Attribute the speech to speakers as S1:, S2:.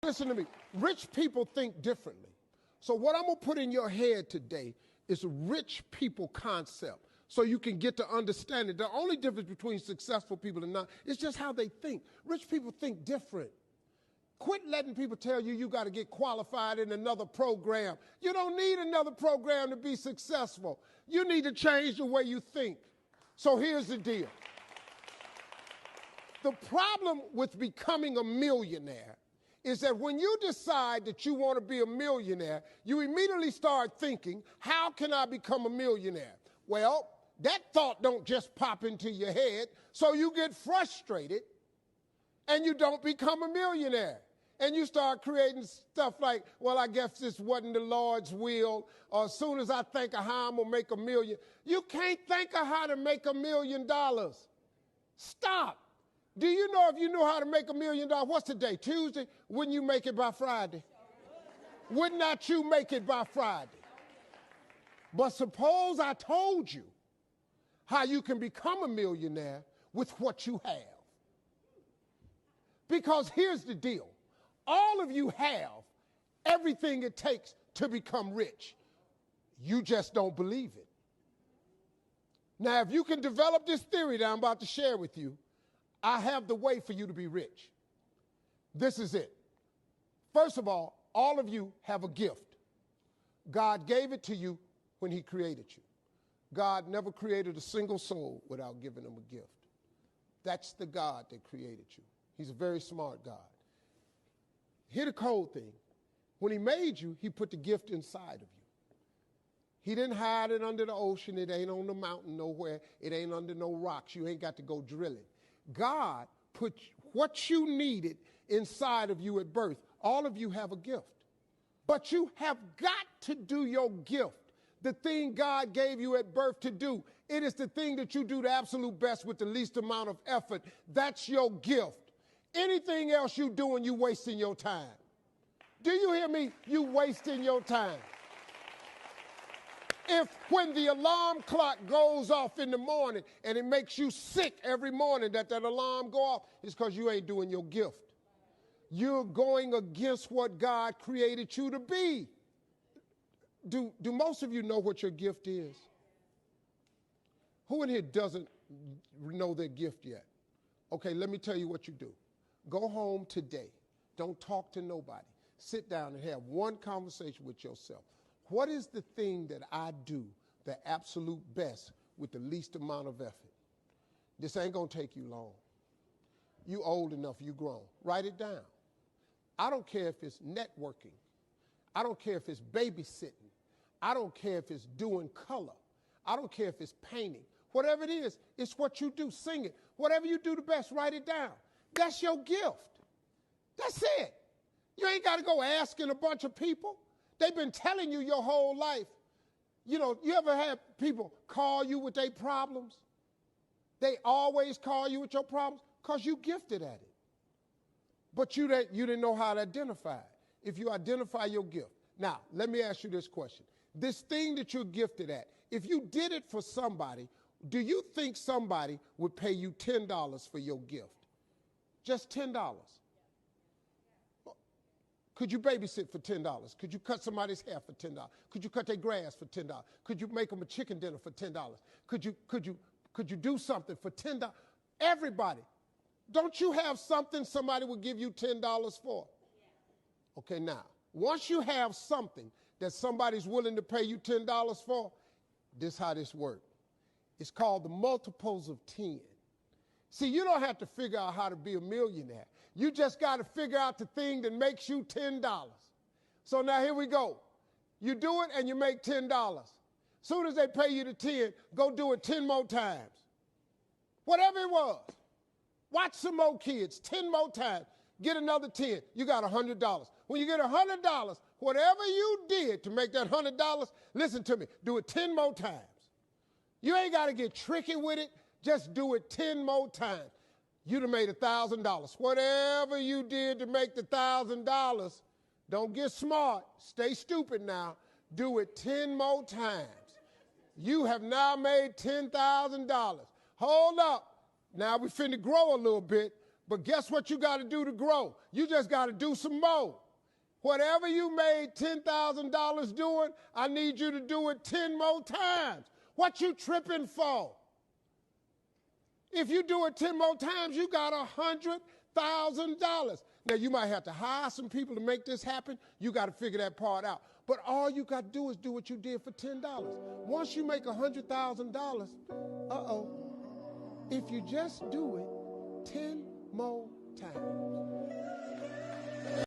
S1: Listen to me. Rich people think differently. So what I'm going to put in your head today is a rich people concept so you can get to understand it. The only difference between successful people and not is just how they think. Rich people think different. Quit letting people tell you you got to get qualified in another program. You don't need another program to be successful. You need to change the way you think. So here's the deal. The problem with becoming a millionaire is that when you decide that you want to be a millionaire, you immediately start thinking, how can I become a millionaire? Well, that thought don't just pop into your head, so you get frustrated and you don't become a millionaire. And you start creating stuff like, well, I guess this wasn't the Lord's will, or as soon as I think of how I'm going to make $1 million. You can't think of how to make $1 million. Stop. Do you know if you knew how to make $1 million, what's today, Tuesday? Wouldn't you make it by Friday? Would not you make it by Friday? But suppose I told you how you can become a millionaire with what you have. Because here's the deal. All of you have everything it takes to become rich. You just don't believe it. Now, if you can develop this theory that I'm about to share with you, I have the way for you to be rich. This is it. First of all of you have a gift. God gave it to you when he created you. God never created a single soul without giving them a gift. That's the God that created you. He's a very smart God. Here's the cold thing. When he made you, he put the gift inside of you. He didn't hide it under the ocean. It ain't on the mountain nowhere. It ain't under no rocks. You ain't got to go drilling. God put what you needed inside of you at birth. All of you have a gift. But you have got to do your gift, the thing God gave you at birth to do. It is the thing that you do the absolute best with the least amount of effort. That's your gift. Anything else you doing, you wasting your time. Do you hear me? You wasting your time. If when the alarm clock goes off in the morning and it makes you sick every morning that alarm go off, it's because you ain't doing your gift. You're going against what God created you to be. Do most of you know what your gift is? Who in here doesn't know their gift yet? Okay, let me tell you what you do. Go home today. Don't talk to nobody. Sit down and have one conversation with yourself. What is the thing that I do the absolute best with the least amount of effort? This ain't going to take you long. You old enough, you grown. Write it down. I don't care if it's networking. I don't care if it's babysitting. I don't care if it's doing color. I don't care if it's painting. Whatever it is, it's what you do. Sing it. Whatever you do the best, write it down. That's your gift. That's it. You ain't got to go asking a bunch of people. They've been telling you your whole life. You know, you ever had people call you with their problems? They always call you with your problems because you gifted at it. But you didn't know how to identify it. If you identify your gift. Now, let me ask you this question. This thing that you're gifted at, if you did it for somebody, do you think somebody would pay you $10 for your gift? Just $10. Could you babysit for $10? Could you cut somebody's hair for $10? Could you cut their grass for $10? Could you make them a chicken dinner for $10? Could you do something for $10? Everybody. Don't you have something somebody would give you $10 for? Okay, now, once you have something that somebody's willing to pay you $10 for, this is how this works. It's called the multiples of 10. See, you don't have to figure out how to be a millionaire. You just got to figure out the thing that makes you $10. So now here we go. You do it and you make $10. Soon as they pay you the 10, go do it 10 more times. Whatever it was. Watch some more kids 10 more times. Get another 10. You got $100. When you get $100, whatever you did to make that $100, listen to me, do it 10 more times. You ain't got to get tricky with it. Just do it 10 more times. You'd have made $1,000. Whatever you did to make the $1,000, don't get smart. Stay stupid now. Do it 10 more times. You have now made $10,000. Hold up. Now we finna grow a little bit. But guess what you got to do to grow? You just got to do some more. Whatever you made $10,000 doing, I need you to do it 10 more times. What you tripping for? If you do it 10 more times, you got $100,000. Now, you might have to hire some people to make this happen. You got to figure that part out. But all you got to do is do what you did for $10. Once you make $100,000, if you just do it 10 more times,